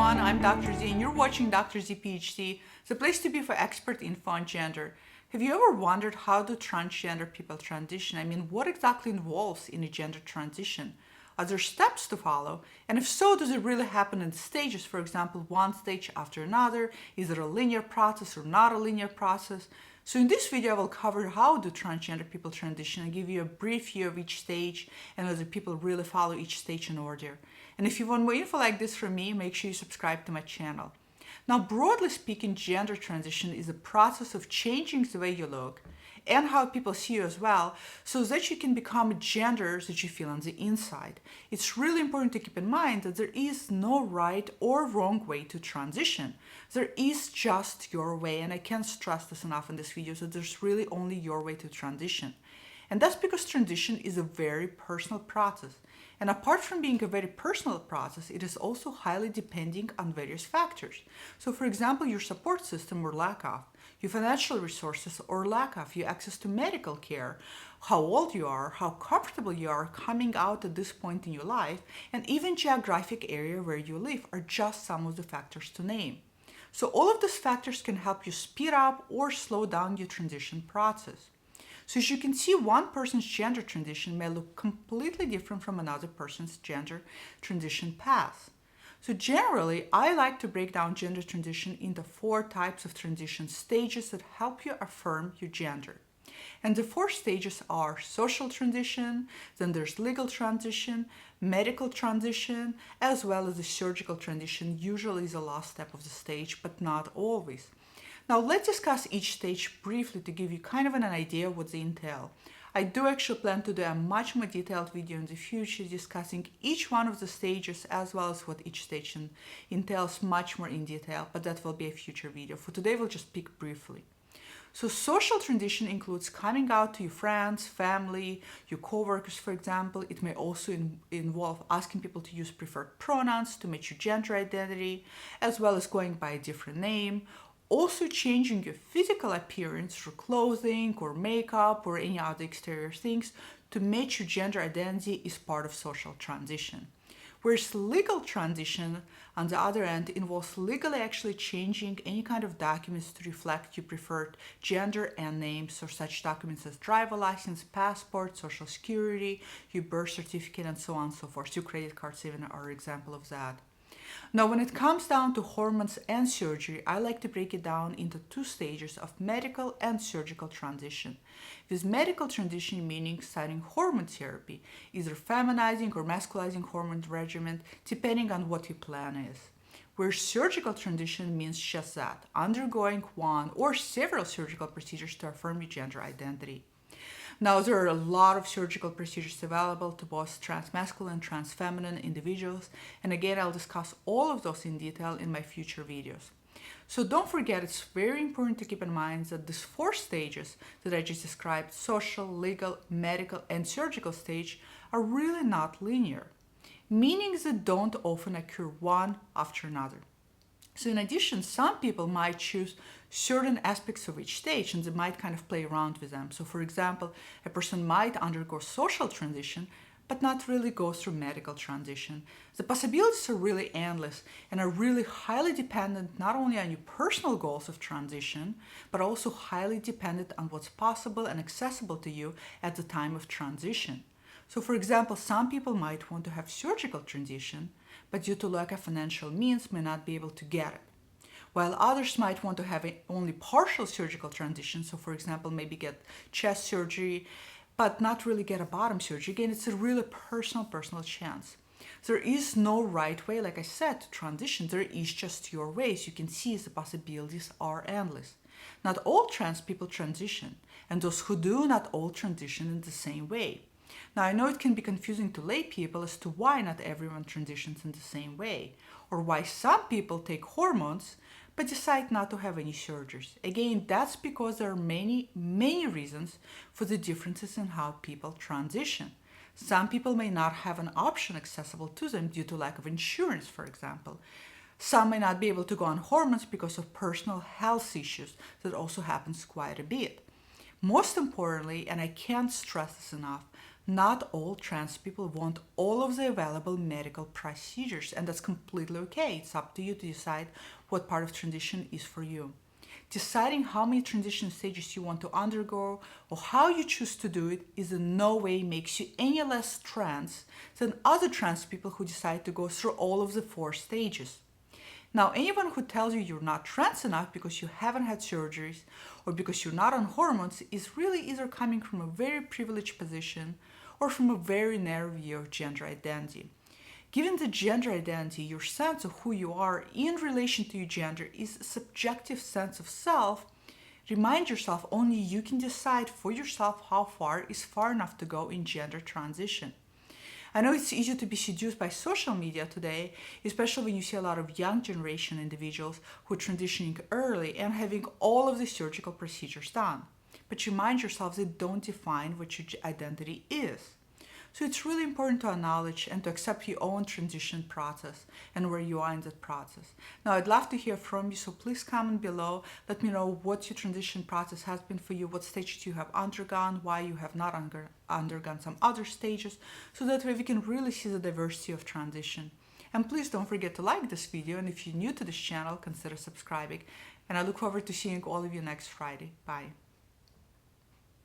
everyone, I'm Dr. Z and you're watching Dr. Z PhD, the place to be for expert info on gender. Have you ever wondered how do transgender people transition? I mean, what exactly involves in a gender transition? Are there steps to follow? And if so, does it really happen in stages? For example, one stage after another? Is it a linear process or not a linear process? So in this video, I will cover how do transgender people transition and give you a brief view of each stage and whether people really follow each stage in order. And if you want more info like this from me, make sure you subscribe to my channel. Now, broadly speaking, gender transition is a process of changing the way you look and how people see you as well, so that you can become a gender that you feel on the inside. It's really important to keep in mind that there is no right or wrong way to transition. There is just your way, and I can't stress this enough in this video, that there's really only your way to transition. And that's because transition is a very personal process. And apart from being a very personal process, it is also highly depending on various factors. So for example, your support system or lack of, your financial resources or lack of, your access to medical care, how old you are, how comfortable you are coming out at this point in your life, and even geographic area where you live are just some of the factors to name. So all of these factors can help you speed up or slow down your transition process. So as you can see, one person's gender transition may look completely different from another person's gender transition path. So generally, I like to break down gender transition into 4 types of transition stages that help you affirm your gender. And the 4 stages are social transition, then there's legal transition, medical transition, as well as the surgical transition, usually is the last step of the stage, but not always. Now let's discuss each stage briefly to give you kind of an idea of what they entail. I do actually plan to do a much more detailed video in the future discussing each one of the stages as well as what each stage entails much more in detail, but that will be a future video. For today, we'll just speak briefly. So social transition includes coming out to your friends, family, your coworkers, for example. It may also involve asking people to use preferred pronouns to match your gender identity, as well as going by a different name. Also changing your physical appearance through clothing or makeup or any other exterior things to match your gender identity is part of social transition. Whereas legal transition, on the other end, involves legally actually changing any kind of documents to reflect your preferred gender and names, or such documents as driver license, passport, social security, your birth certificate, and so on and so forth. Your credit cards even are an example of that. Now, when it comes down to hormones and surgery, I like to break it down into 2 stages of medical and surgical transition. With medical transition meaning starting hormone therapy, either feminizing or masculizing hormone regimen, depending on what your plan is. Where surgical transition means just that, undergoing one or several surgical procedures to affirm your gender identity. Now, there are a lot of surgical procedures available to both transmasculine and transfeminine individuals, and again, I'll discuss all of those in detail in my future videos. So don't forget, it's very important to keep in mind that these 4 stages that I just described, social, legal, medical, and surgical stage, are really not linear, meaning they don't often occur one after another. So in addition, some people might choose certain aspects of each stage and they might kind of play around with them. So for example, a person might undergo social transition, but not really go through medical transition. The possibilities are really endless and are really highly dependent not only on your personal goals of transition, but also highly dependent on what's possible and accessible to you at the time of transition. So for example, some people might want to have surgical transition, but due to lack of financial means may not be able to get it. While others might want to have only partial surgical transition, so for example, maybe get chest surgery, but not really get a bottom surgery. Again, it's a really personal chance. There is no right way, like I said, to transition. There is just your ways. You can see the possibilities are endless. Not all trans people transition, and those who do, not all transition in the same way. Now, I know it can be confusing to lay people as to why not everyone transitions in the same way, or why some people take hormones but decide not to have any surgeries. Again, that's because there are many reasons for the differences in how people transition. Some people may not have an option accessible to them due to lack of insurance, for example. Some may not be able to go on hormones because of personal health issues. That also happens quite a bit. Most importantly, and I can't stress this enough, Not all trans people want all of the available medical procedures, and that's completely okay. It's up to you to decide what part of transition is for you. Deciding how many transition stages you want to undergo or how you choose to do it is in no way makes you any less trans than other trans people who decide to go through all of the 4 stages. Now, anyone who tells you you're not trans enough because you haven't had surgeries or because you're not on hormones is really either coming from a very privileged position or from a very narrow view of gender identity. Given the gender identity, your sense of who you are in relation to your gender is a subjective sense of self. Remind yourself only you can decide for yourself how far is far enough to go in gender transition. I know it's easy to be seduced by social media today, especially when you see a lot of young generation individuals who are transitioning early and having all of the surgical procedures done. But remind yourself they don't define what your identity is. So it's really important to acknowledge and to accept your own transition process and where you are in that process. Now, I'd love to hear from you, so please comment below. Let me know what your transition process has been for you, what stages you have undergone, why you have not undergone some other stages, so that way we can really see the diversity of transition. And please don't forget to like this video, and if you're new to this channel, consider subscribing. And I look forward to seeing all of you next Friday. Bye.